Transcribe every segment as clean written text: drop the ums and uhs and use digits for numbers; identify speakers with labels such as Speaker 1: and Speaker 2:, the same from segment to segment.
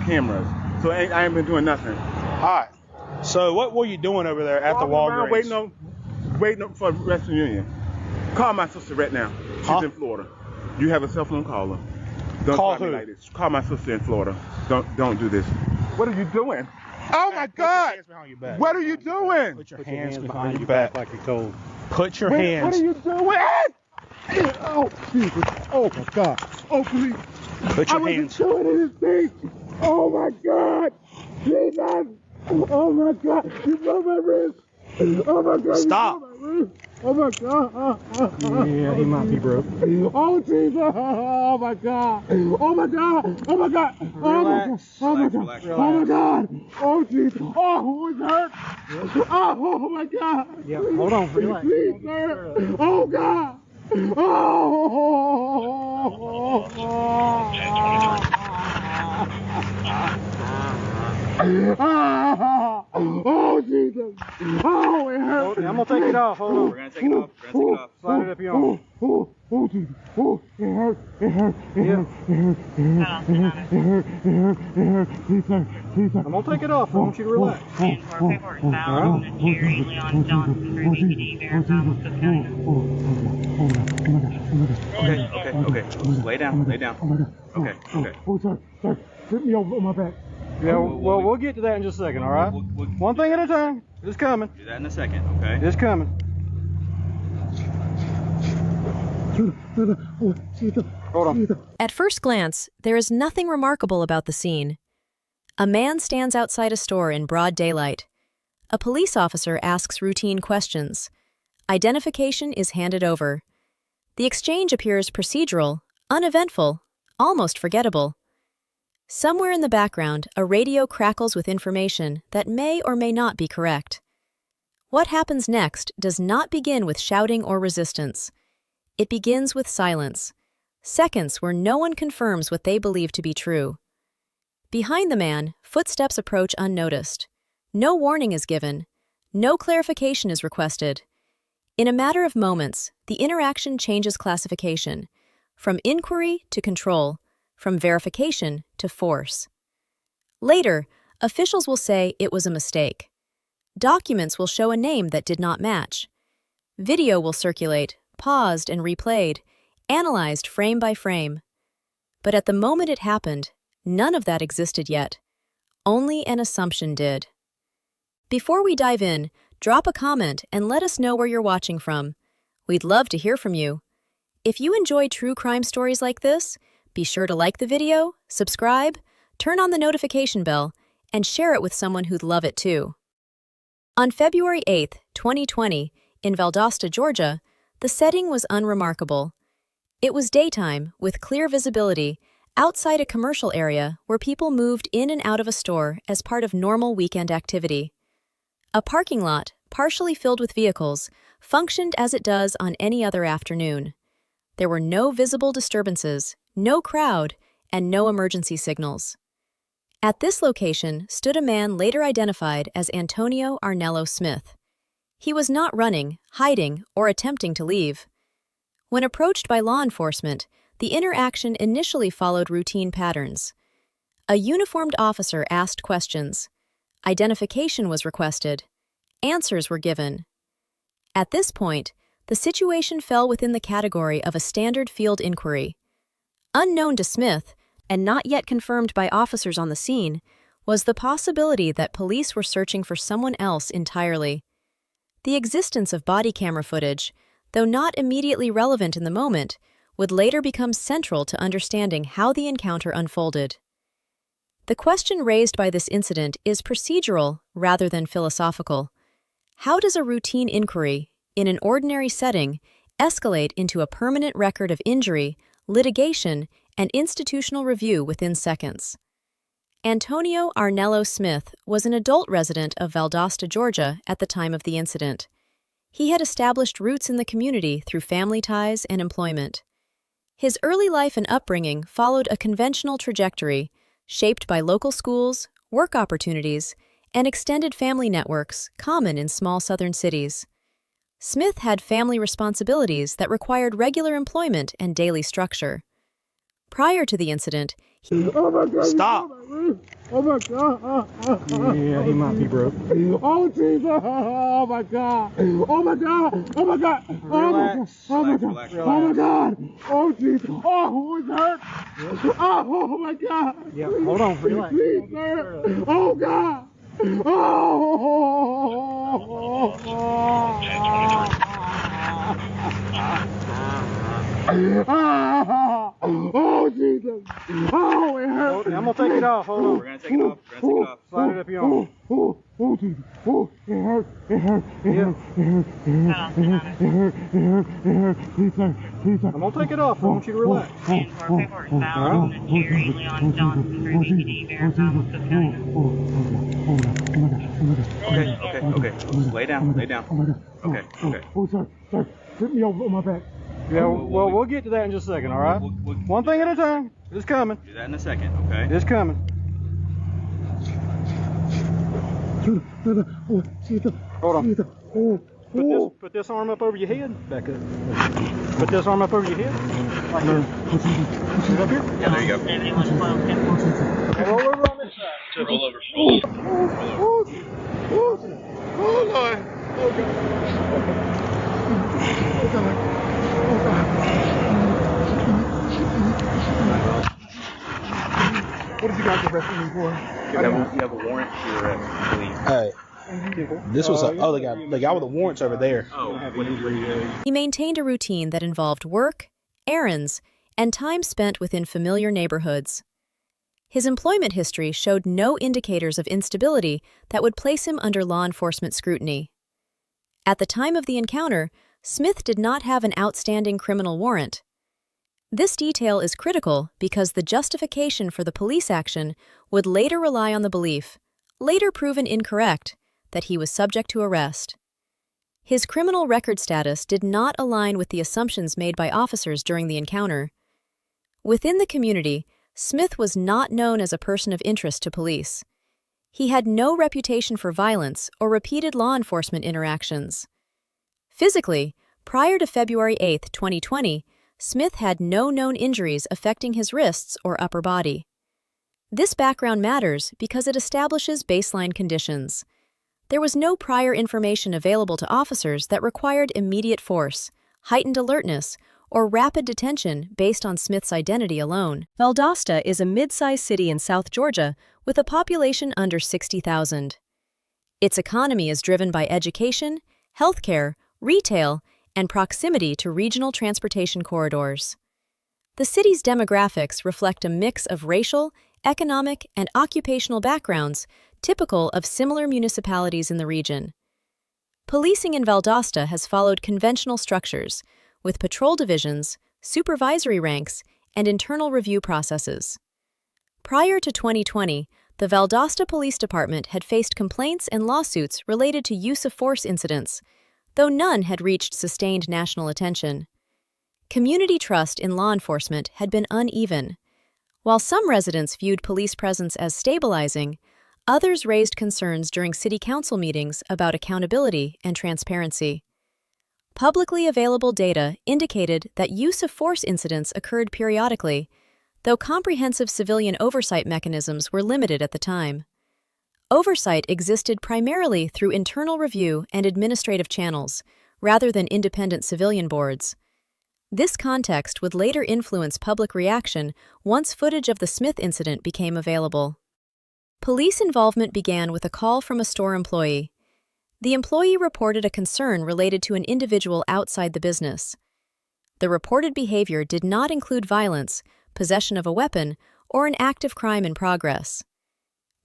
Speaker 1: cameras. So I ain't been doing nothing.
Speaker 2: All right. So what were you doing over there at the Walgreens?
Speaker 1: Waiting up for Western Union. Call my sister right now. She's in Florida. You have a cell phone, call her. Don't
Speaker 2: call
Speaker 1: try
Speaker 2: who?
Speaker 1: me like this. Call my sister in Florida. Don't do this. What are you doing? Oh my God! What are you doing?
Speaker 2: Put your hands behind your back
Speaker 3: like you're told.
Speaker 2: Put your hands.
Speaker 1: What are you doing? Oh, Jesus. Oh my God. Oh, please.
Speaker 2: Put your hands.
Speaker 1: I wasn't doing anything. Oh my God. Jesus. Oh my God. You broke my wrist. Oh my God.
Speaker 2: Stop.
Speaker 1: Oh my God.
Speaker 3: Yeah, he might be broke.
Speaker 1: Oh Jesus. Oh my God. Oh my God. Oh my God.
Speaker 3: Relax.
Speaker 1: Oh my God. Oh my God. Oh Jesus. Oh, it's hurt. Oh my God.
Speaker 3: Yeah, hold on. Relax.
Speaker 1: Please, sir. Oh God. Oh, Jesus. Oh, it hurts.
Speaker 3: I'm going to take it off. Hold on.
Speaker 4: We're going to take it off.
Speaker 3: Slide it up your arm.
Speaker 1: Oh, Jesus. Oh, it hurts. It hurts.
Speaker 3: Yeah.
Speaker 1: It hurts. Please, sir. Please, sir.
Speaker 3: I'm going to take it off. I want you to relax.
Speaker 5: And for paperwork found on Jerry Leon Johnson for VPD, Verify, Cook County.
Speaker 4: Okay. Lay down. Okay.
Speaker 1: Oh, sir. Put me over my back.
Speaker 3: Yeah, well, we'll get to that in just a second, all right? One thing at a time. It's coming.
Speaker 4: Do that in a second, okay?
Speaker 3: It's coming. Hold on.
Speaker 6: At first glance, there is nothing remarkable about the scene. A man stands outside a store in broad daylight. A police officer asks routine questions. Identification is handed over. The exchange appears procedural, uneventful, almost forgettable. Somewhere in the background, a radio crackles with information that may or may not be correct. What happens next does not begin with shouting or resistance. It begins with silence, seconds where no one confirms what they believe to be true. Behind the man, footsteps approach unnoticed. No warning is given. No clarification is requested. In a matter of moments, the interaction changes classification, from inquiry to control, from verification to force. Later, officials will say it was a mistake. Documents will show a name that did not match. Video will circulate, paused and replayed, analyzed frame by frame. But at the moment it happened, none of that existed yet. Only an assumption did. Before we dive in, drop a comment and let us know where you're watching from. We'd love to hear from you. If you enjoy true crime stories like this, be sure to like the video, subscribe, turn on the notification bell, and share it with someone who'd love it too. On February 8, 2020, in Valdosta, Georgia, the setting was unremarkable. It was daytime, with clear visibility, outside a commercial area where people moved in and out of a store as part of normal weekend activity. A parking lot, partially filled with vehicles, functioned as it does on any other afternoon. There were no visible disturbances, no crowd, and no emergency signals. At this location stood a man later identified as Antonio Arnello Smith. He was not running, hiding, or attempting to leave. When approached by law enforcement, the interaction initially followed routine patterns. A uniformed officer asked questions. Identification was requested. Answers were given. At this point, the situation fell within the category of a standard field inquiry. Unknown to Smith, and not yet confirmed by officers on the scene, was the possibility that police were searching for someone else entirely. The existence of body camera footage, though not immediately relevant in the moment, would later become central to understanding how the encounter unfolded. The question raised by this incident is procedural rather than philosophical. How does a routine inquiry, in an ordinary setting, escalate into a permanent record of injury, litigation, and institutional review within seconds? Antonio Arnello Smith was an adult resident of Valdosta, Georgia at the time of the incident. He had established roots in the community through family ties and employment. His early life and upbringing followed a conventional trajectory, shaped by local schools, work opportunities, and extended family networks common in small southern cities. Smith had family responsibilities that required regular employment and daily structure. Prior to the incident,
Speaker 1: Oh my God!
Speaker 2: Stop.
Speaker 1: Oh my God!
Speaker 3: Yeah, he might be broke.
Speaker 1: Oh Jesus! Oh my God! Oh my God! Oh my God! Oh my God! Oh my God!
Speaker 4: Relax,
Speaker 1: Oh my God! Oh Jesus! Oh, it's hurt! Oh my God!
Speaker 3: Yeah, hold on, relax.
Speaker 1: Please, sir! Oh God! Oh Jesus! Oh, it hurts!
Speaker 3: I'm gonna take it off. Hold on.
Speaker 4: We're gonna take it off. We're gonna take it off.
Speaker 3: Slide it up your arm.
Speaker 1: Oh, Jesus! Oh, it hurts! It hurts! It hurts! It hurts! It hurts! It hurts! It hurts! It hurts! Please, sir! Please, sir!
Speaker 3: I'm gonna take it off. I want you to relax.
Speaker 5: And for paperwork found on Terry Leon Johnson, 3BPD, Veracruz, Cook County.
Speaker 4: Okay. Lay down. Lay down. Okay. Okay.
Speaker 1: Oh, sir! Sir! Put me over on my back!
Speaker 3: Yeah, well, we'll get to that in just a second, all right? One thing at a time. It's coming.
Speaker 4: Do that in a second. Okay.
Speaker 3: It's coming.
Speaker 1: Oh, Jesus!
Speaker 3: Hold on.
Speaker 1: Jesus! Oh!
Speaker 3: Put this arm up over your head. Back up. Put this arm up over your head. Like this. Sit up here.
Speaker 4: Yeah, there you go.
Speaker 5: 7112, 10
Speaker 3: Roll over on this side.
Speaker 4: Roll over.
Speaker 1: Oh, Lord! Oh, God! What did you guys arrest me for?
Speaker 4: You have a warrant to arrest, please.
Speaker 2: Hey, this was the guy with the warrants over there.
Speaker 4: Oh, what did you
Speaker 6: He maintained a routine that involved work, errands, and time spent within familiar neighborhoods. His employment history showed no indicators of instability that would place him under law enforcement scrutiny. At the time of the encounter, Smith did not have an outstanding criminal warrant. This detail is critical because the justification for the police action would later rely on the belief, later proven incorrect, that he was subject to arrest. His criminal record status did not align with the assumptions made by officers during the encounter. Within the community, Smith was not known as a person of interest to police. He had no reputation for violence or repeated law enforcement interactions. Physically, prior to February 8, 2020, Smith had no known injuries affecting his wrists or upper body. This background matters because it establishes baseline conditions. There was no prior information available to officers that required immediate force, heightened alertness, or rapid detention based on Smith's identity alone. Valdosta is a mid-sized city in South Georgia with a population under 60,000. Its economy is driven by education, healthcare, retail, and proximity to regional transportation corridors. The city's demographics reflect a mix of racial, economic, and occupational backgrounds typical of similar municipalities in the region. Policing in Valdosta has followed conventional structures, with patrol divisions, supervisory ranks, and internal review processes. Prior to 2020, the Valdosta Police Department had faced complaints and lawsuits related to use of force incidents, though none had reached sustained national attention. Community trust in law enforcement had been uneven. While some residents viewed police presence as stabilizing, others raised concerns during city council meetings about accountability and transparency. Publicly available data indicated that use of force incidents occurred periodically, though comprehensive civilian oversight mechanisms were limited at the time. Oversight existed primarily through internal review and administrative channels, rather than independent civilian boards. This context would later influence public reaction once footage of the Smith incident became available. Police involvement began with a call from a store employee. The employee reported a concern related to an individual outside the business. The reported behavior did not include violence, possession of a weapon, or an active crime in progress.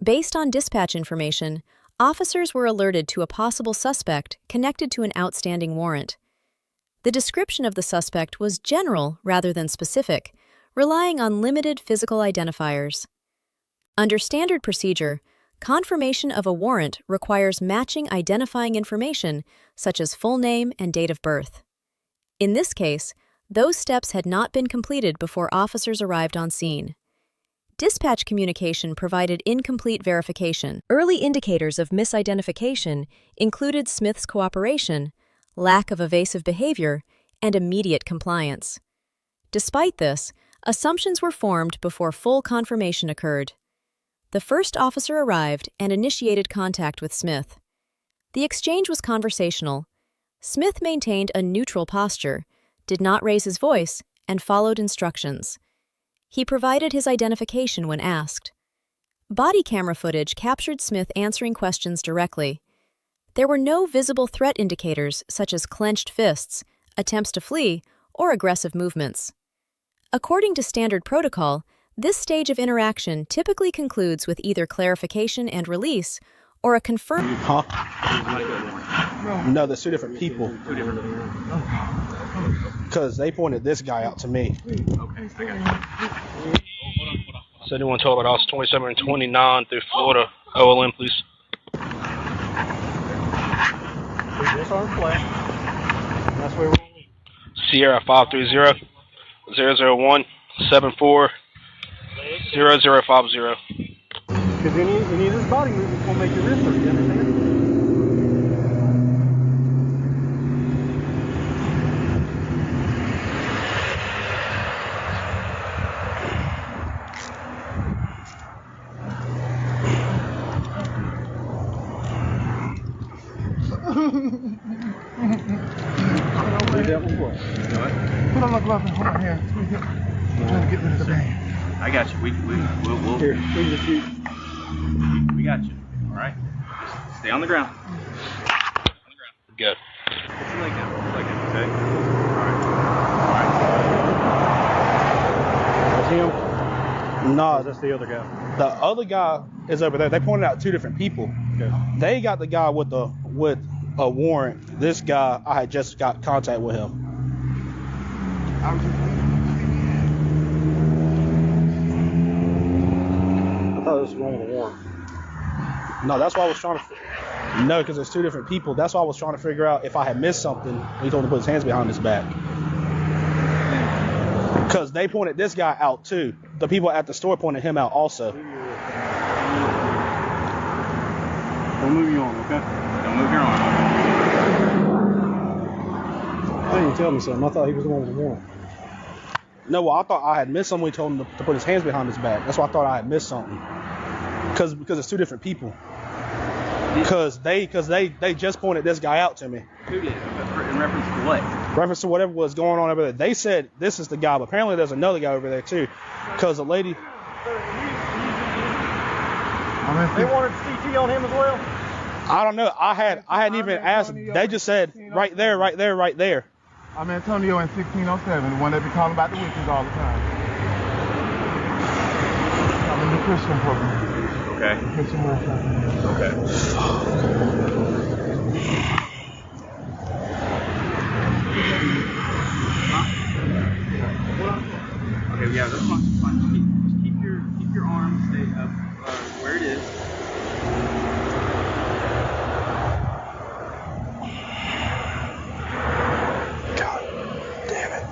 Speaker 6: Based on dispatch information, officers were alerted to a possible suspect connected to an outstanding warrant. The description of the suspect was general rather than specific, relying on limited physical identifiers. Under standard procedure, confirmation of a warrant requires matching identifying information such as full name and date of birth. In this case, those steps had not been completed before officers arrived on scene. Dispatch communication provided incomplete verification. Early indicators of misidentification included Smith's cooperation, lack of evasive behavior, and immediate compliance. Despite this, Assumptions were formed before full confirmation occurred. The first officer arrived and initiated contact with Smith. The exchange was conversational. Smith maintained a neutral posture, did not raise his voice, and followed instructions. He provided his identification when asked. Body camera footage captured Smith answering questions directly. There were no visible threat indicators such as clenched fists, attempts to flee, or aggressive movements. According to standard protocol, this stage of interaction typically concludes with either clarification and release or a confirmed...
Speaker 2: Huh? No, there's two different people. Because they pointed this guy out to me.
Speaker 4: Okay, I got you.
Speaker 2: 71 total, but I was 27 and 29 through Florida. OLM, please.
Speaker 3: Disarm flat. That's where we're going.
Speaker 2: Sierra 530 001 74 0050.
Speaker 3: Because any of this body movement will make your wrist hurt, you understand?
Speaker 1: Put on my glove and hold on here. Trying to get rid of the band.
Speaker 4: I got you. We'll
Speaker 3: Here, we just shoot.
Speaker 4: we got you. All right. Just stay on the ground.
Speaker 2: Good.
Speaker 4: Put your leg down. Put your leg down. Okay. All right.
Speaker 3: That's him?
Speaker 2: No,
Speaker 3: That's the other guy.
Speaker 2: the other guy is over there. They pointed out two different people.
Speaker 3: Okay.
Speaker 2: They got the guy with a warrant. This guy, I had just got contact with him.
Speaker 3: I thought this was wrong with the warrant.
Speaker 2: No, that's why I was trying to. No, because there's two different people. That's why I was trying to figure out if I had missed something. He told him to put his hands behind his back. Because they pointed this guy out too. The people at the store pointed him out also.
Speaker 3: Don't move your arm, okay?
Speaker 4: Don't move your arm.
Speaker 3: Why didn't you tell me something? I thought he was the one with the warrant.
Speaker 2: No, well, I thought I had missed something. He told him to put his hands behind his back. That's why I thought I had missed something. Because it's two different people. Because they just pointed this guy out to me.
Speaker 4: Who did? In reference to what?
Speaker 2: Reference to whatever was going on over there. They said this is the guy, but apparently there's another guy over there too. Because the lady.
Speaker 3: They wanted CT on him as well?
Speaker 2: I don't know. I hadn't even asked. They just said right there, right there, right there.
Speaker 1: I'm Antonio in 1607, the one that be calling about the witches all the time. I'm in the Christian program.
Speaker 4: Okay.
Speaker 1: Christian workshop.
Speaker 4: Okay. Okay, yeah, that's fine. That's fine. Just keep your arm stay up where it is.
Speaker 2: God damn it.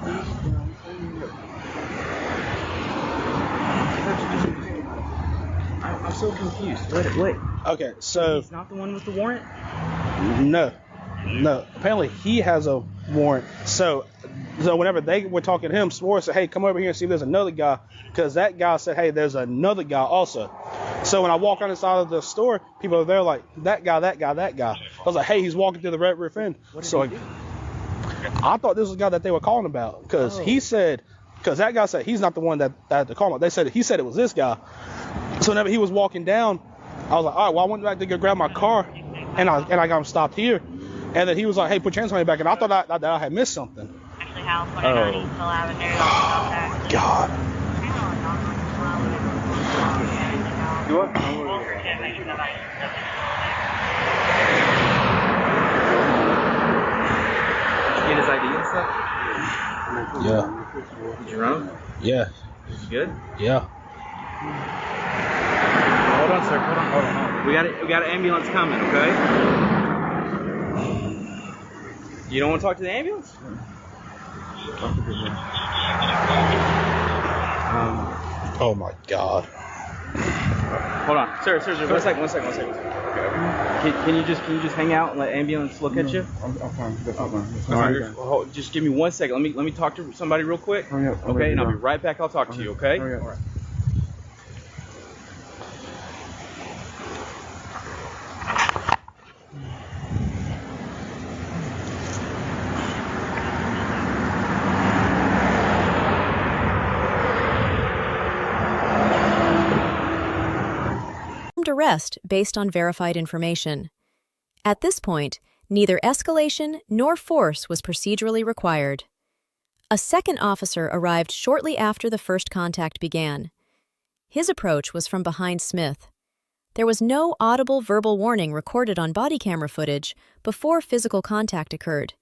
Speaker 4: I'm so confused. Wait.
Speaker 2: Okay, so
Speaker 4: He's not the one with the warrant?
Speaker 2: no. Apparently he has a warrant. So whenever they were talking to him, Swore said, "Hey, come over here and see if there's another guy," because that guy said, "Hey, there's another guy also." So when I walk on the side of the store, people are there like that guy. I was like, "Hey, he's walking through the red roof in." So I thought this was the guy that they were calling about because he said, because that guy said he's not the one that had to call him. He said it was this guy. So whenever he was walking down, I was like, all right, well, I went back to go grab my car, and I got him stopped here. And then he was like, hey, put your hands on your back. And I thought that I had missed something.
Speaker 5: Actually, House 29 Eastville Avenue.
Speaker 2: God.
Speaker 4: You what? Get his ID and stuff?
Speaker 2: Yeah.
Speaker 4: Did you run him?
Speaker 2: Yeah.
Speaker 4: Good?
Speaker 2: Yeah.
Speaker 4: Hold on, sir. Hold on. We got an ambulance coming, okay? You don't want to talk to the ambulance?
Speaker 2: Oh my God.
Speaker 4: Hold on. Sir. One second. Okay. Can you just hang out and let ambulance look at you?
Speaker 1: I'm fine. That's fine.
Speaker 4: All right. Just give me 1 second. Let me talk to somebody real quick.
Speaker 1: Hurry up.
Speaker 4: Okay, and I'll be right back. I'll talk to you. Okay.
Speaker 1: Hurry up.
Speaker 4: All right.
Speaker 6: Arrest based on verified information. At this point, neither escalation nor force was procedurally required. A second officer arrived shortly after the first contact began. His approach was from behind Smith. There was no audible verbal warning recorded on body camera footage before physical contact occurred.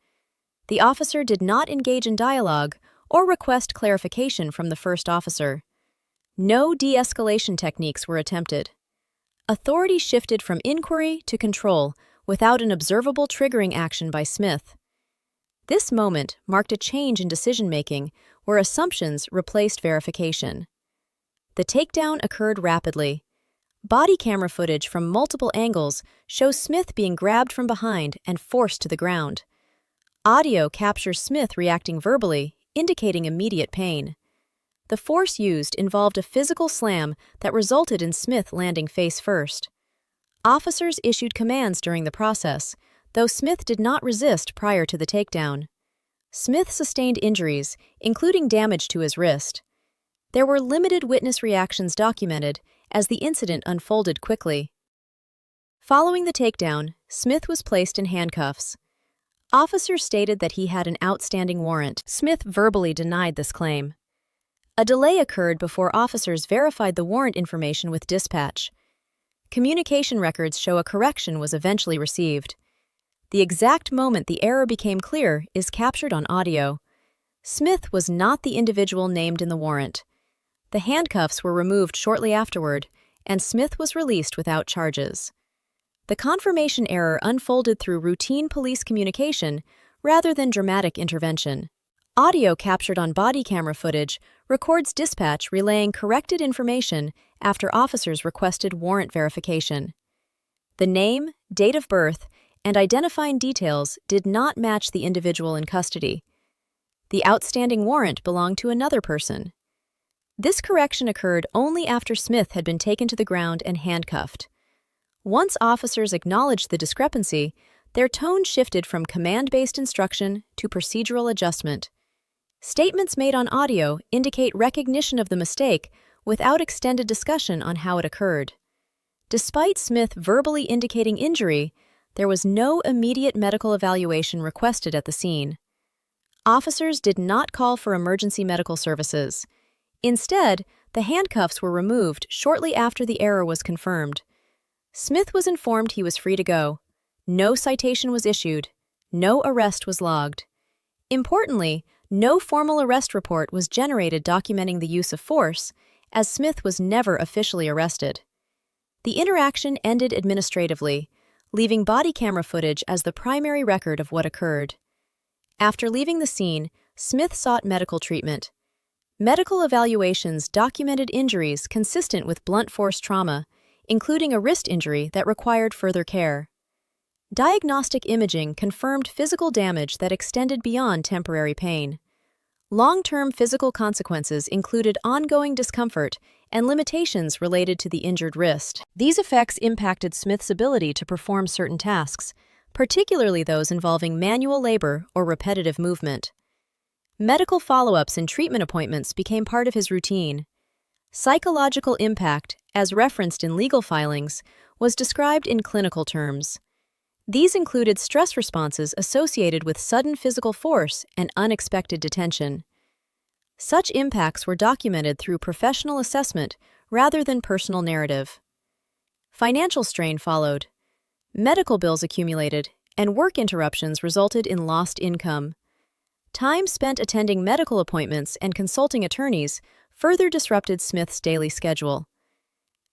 Speaker 6: The officer did not engage in dialogue or request clarification from the first officer. No de-escalation techniques were attempted. Authority shifted from inquiry to control without an observable triggering action by Smith. This moment marked a change in decision-making where assumptions replaced verification. The takedown occurred rapidly. Body camera footage from multiple angles shows Smith being grabbed from behind and forced to the ground. Audio captures Smith reacting verbally, indicating immediate pain. The force used involved a physical slam that resulted in Smith landing face first. Officers issued commands during the process, though Smith did not resist prior to the takedown. Smith sustained injuries, including damage to his wrist. There were limited witness reactions documented as the incident unfolded quickly. Following the takedown, Smith was placed in handcuffs. Officers stated that he had an outstanding warrant. Smith verbally denied this claim. A delay occurred before officers verified the warrant information with dispatch. Communication records show a correction was eventually received. The exact moment the error became clear is captured on audio. Smith was not the individual named in the warrant. The handcuffs were removed shortly afterward, and Smith was released without charges. The confirmation error unfolded through routine police communication rather than dramatic intervention. Audio captured on body camera footage records dispatch relaying corrected information after officers requested warrant verification. The name, date of birth, and identifying details did not match the individual in custody. The outstanding warrant belonged to another person. This correction occurred only after Smith had been taken to the ground and handcuffed. Once officers acknowledged the discrepancy, their tone shifted from command-based instruction to procedural adjustment. Statements made on audio indicate recognition of the mistake without extended discussion on how it occurred. Despite Smith verbally indicating injury, there was no immediate medical evaluation requested at the scene. Officers did not call for emergency medical services. Instead, the handcuffs were removed shortly after the error was confirmed. Smith was informed he was free to go. No citation was issued. No arrest was logged. Importantly, no formal arrest report was generated documenting the use of force, as Smith was never officially arrested. The interaction ended administratively, leaving body camera footage as the primary record of what occurred. After leaving the scene, Smith sought medical treatment. Medical evaluations documented injuries consistent with blunt force trauma, including a wrist injury that required further care. Diagnostic imaging confirmed physical damage that extended beyond temporary pain. Long-term physical consequences included ongoing discomfort and limitations related to the injured wrist. These effects impacted Smith's ability to perform certain tasks, particularly those involving manual labor or repetitive movement. Medical follow-ups and treatment appointments became part of his routine. Psychological impact, as referenced in legal filings, was described in clinical terms. These included stress responses associated with sudden physical force and unexpected detention. Such impacts were documented through professional assessment rather than personal narrative. Financial strain followed. Medical bills accumulated, and work interruptions resulted in lost income. Time spent attending medical appointments and consulting attorneys further disrupted Smith's daily schedule.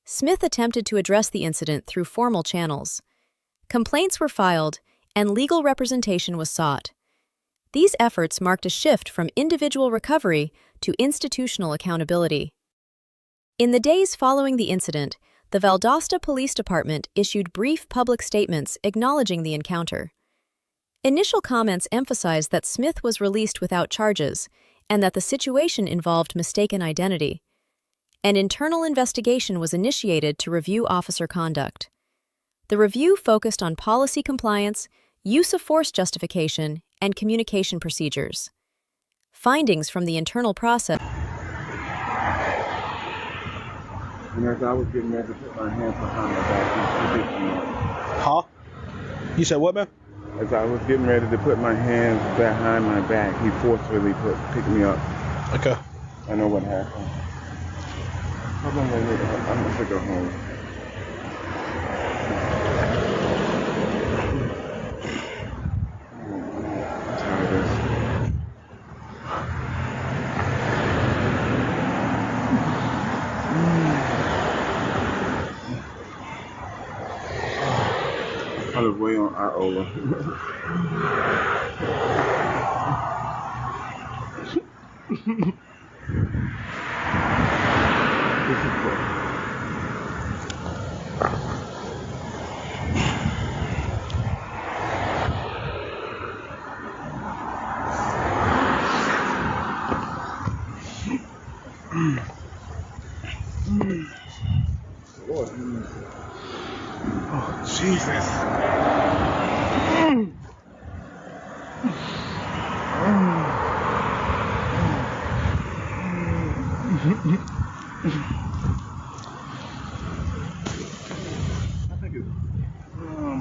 Speaker 6: Smith attempted to address the incident through formal channels. Complaints were filed, and legal representation was sought. These efforts marked a shift from individual recovery to institutional accountability. In the days following the incident, the Valdosta Police Department issued brief public statements acknowledging the encounter. Initial comments emphasized that Smith was released without charges and that the situation involved mistaken identity. An internal investigation was initiated to review officer conduct. The review focused on policy compliance, use of force justification, and communication procedures. Findings from the internal process.
Speaker 1: And as I was getting ready to put my hands behind my back, he picked me up.
Speaker 2: Huh? You said what, man?
Speaker 1: As I was getting ready to put my hands behind my back, he forcefully picked me up.
Speaker 2: Okay.
Speaker 1: I know what happened. I'm going to go home. I'm tired of this. I was way on Iola. This is cool. Lord. Oh, Jesus. I think it's.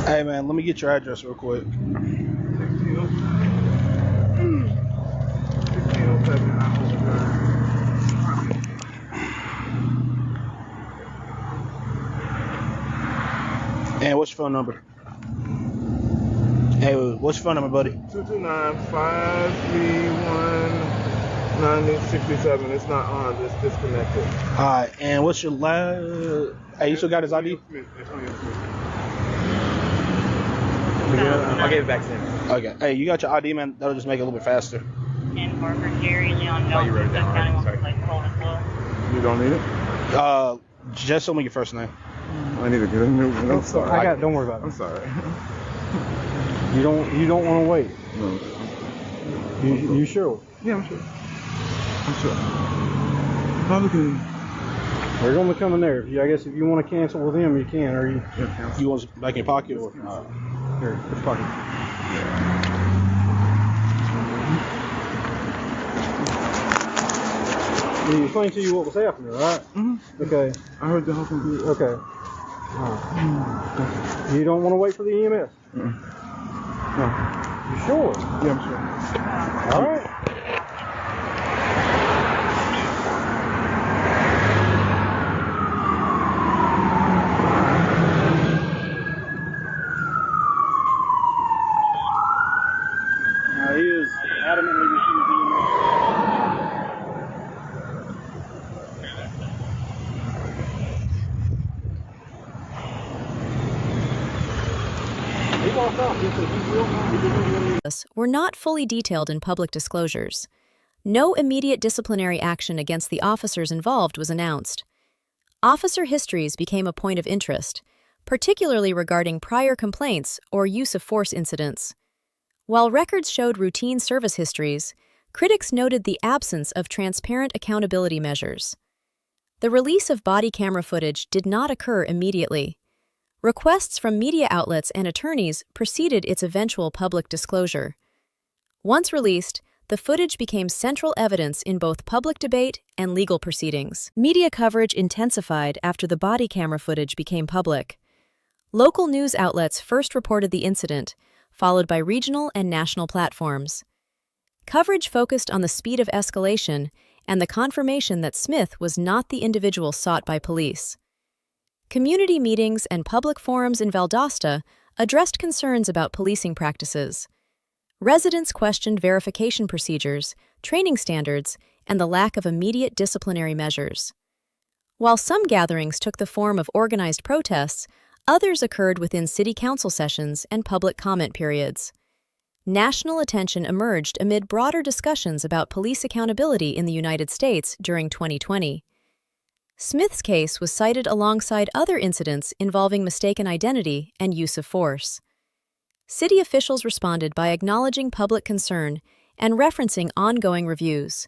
Speaker 2: Hey, man, let me get your address real quick.
Speaker 1: 1607 Iola Drive.
Speaker 2: And what's your phone number? Hey, what's your phone number, buddy?
Speaker 1: 229-531-9067. It's not on. It's disconnected.
Speaker 2: All right, and what's your last? Hey, you still got his ID?
Speaker 1: Antonio Smith.
Speaker 4: I'll give it back to him.
Speaker 2: Okay. Hey, you got your ID, man? That'll just make it a little bit faster.
Speaker 5: And Parker, Jerry, Leon,
Speaker 4: Oh, you wrote it
Speaker 5: Johnson,
Speaker 4: down,
Speaker 5: County
Speaker 4: right?
Speaker 5: wants to
Speaker 4: Sorry.
Speaker 5: place hold as well.
Speaker 1: You don't need it?
Speaker 2: Just tell me your first name.
Speaker 1: I need to get a new one. I'm sorry.
Speaker 3: Don't worry about
Speaker 1: I'm
Speaker 3: it.
Speaker 1: sorry.
Speaker 3: You don't want to wait.
Speaker 1: No.
Speaker 3: You sure?
Speaker 1: Yeah, I'm sure. I'm sure. Oh, look at him.
Speaker 3: We're going to come in there. I guess if you want to cancel with them, you can. Or you
Speaker 2: You want it back in your pocket? Or?
Speaker 3: here, put your pocket. He explained to you what was happening, right?
Speaker 1: Mm-hmm.
Speaker 3: Okay.
Speaker 1: I heard the whole thing.
Speaker 3: Okay. You don't want to wait for the EMS?
Speaker 1: No.
Speaker 3: You sure?
Speaker 1: Yeah, I'm sure.
Speaker 3: All right. He is adamantly refusing. He walked off. He said he will not be doing any.
Speaker 6: Were not fully detailed in public disclosures. No immediate disciplinary action against the officers involved was announced. Officer histories became a point of interest, particularly regarding prior complaints or use of force incidents. While records showed routine service histories, critics noted the absence of transparent accountability measures. The release of body camera footage did not occur immediately. Requests from media outlets and attorneys preceded its eventual public disclosure. Once released, the footage became central evidence in both public debate and legal proceedings. Media coverage intensified after the body camera footage became public. Local news outlets first reported the incident, followed by regional and national platforms. Coverage focused on the speed of escalation and the confirmation that Smith was not the individual sought by police. Community meetings and public forums in Valdosta addressed concerns about policing practices. Residents questioned verification procedures, training standards, and the lack of immediate disciplinary measures. While some gatherings took the form of organized protests, others occurred within city council sessions and public comment periods. National attention emerged amid broader discussions about police accountability in the United States during 2020. Smith's case was cited alongside other incidents involving mistaken identity and use of force. City officials responded by acknowledging public concern and referencing ongoing reviews.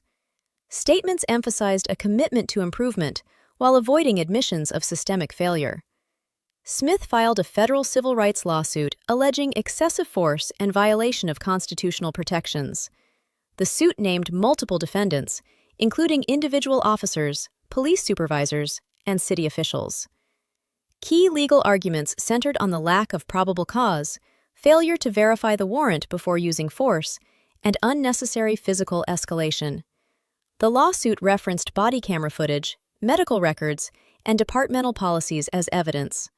Speaker 6: Statements emphasized a commitment to improvement while avoiding admissions of systemic failure. Smith filed a federal civil rights lawsuit alleging excessive force and violation of constitutional protections. The suit named multiple defendants, including individual officers, police supervisors, and city officials. Key legal arguments centered on the lack of probable cause, failure to verify the warrant before using force, and unnecessary physical escalation. The lawsuit referenced body camera footage, medical records, and departmental policies as evidence.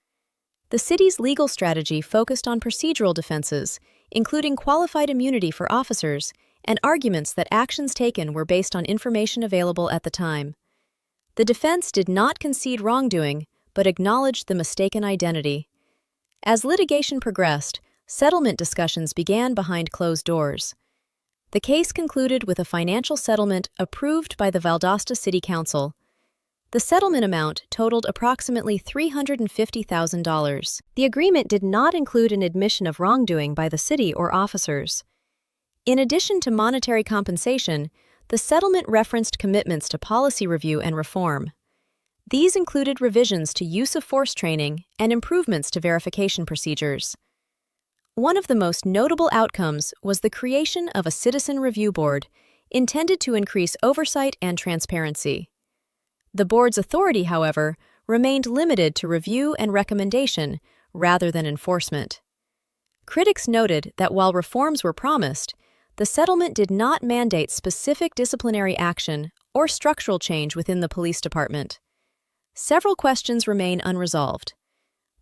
Speaker 6: The city's legal strategy focused on procedural defenses, including qualified immunity for officers, and arguments that actions taken were based on information available at the time. The defense did not concede wrongdoing, but acknowledged the mistaken identity. As litigation progressed, settlement discussions began behind closed doors. The case concluded with a financial settlement approved by the Valdosta City Council. The settlement amount totaled approximately $350,000. The agreement did not include an admission of wrongdoing by the city or officers. In addition to monetary compensation, the settlement referenced commitments to policy review and reform. These included revisions to use of force training and improvements to verification procedures. One of the most notable outcomes was the creation of a citizen review board intended to increase oversight and transparency. The board's authority, however, remained limited to review and recommendation rather than enforcement. Critics noted that while reforms were promised, the settlement did not mandate specific disciplinary action or structural change within the police department. Several questions remain unresolved.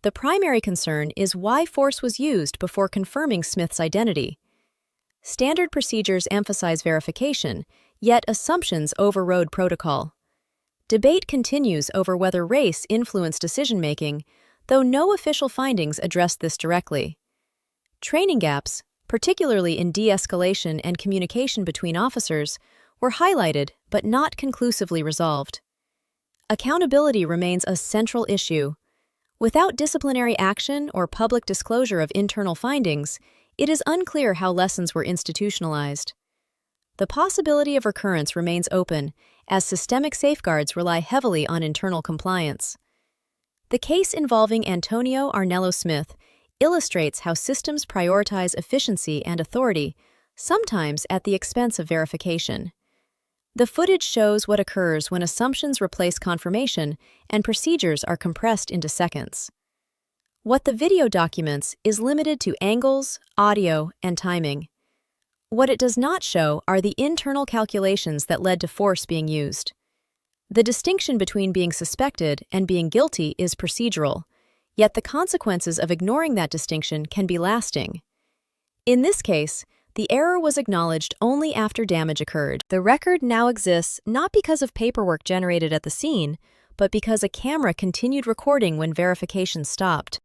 Speaker 6: The primary concern is why force was used before confirming Smith's identity. Standard procedures emphasize verification, yet assumptions overrode protocol. Debate continues over whether race influenced decision-making, though no official findings address this directly. Training gaps, particularly in de-escalation and communication between officers, were highlighted but not conclusively resolved. Accountability remains a central issue. Without disciplinary action or public disclosure of internal findings, it is unclear how lessons were institutionalized. The possibility of recurrence remains open, as systemic safeguards rely heavily on internal compliance. The case involving Antonio Arnello Smith illustrates how systems prioritize efficiency and authority, sometimes at the expense of verification. The footage shows what occurs when assumptions replace confirmation and procedures are compressed into seconds. What the video documents is limited to angles, audio, and timing. What it does not show are the internal calculations that led to force being used. The distinction between being suspected and being guilty is procedural, yet the consequences of ignoring that distinction can be lasting. In this case, the error was acknowledged only after damage occurred. The record now exists not because of paperwork generated at the scene, but because a camera continued recording when verification stopped.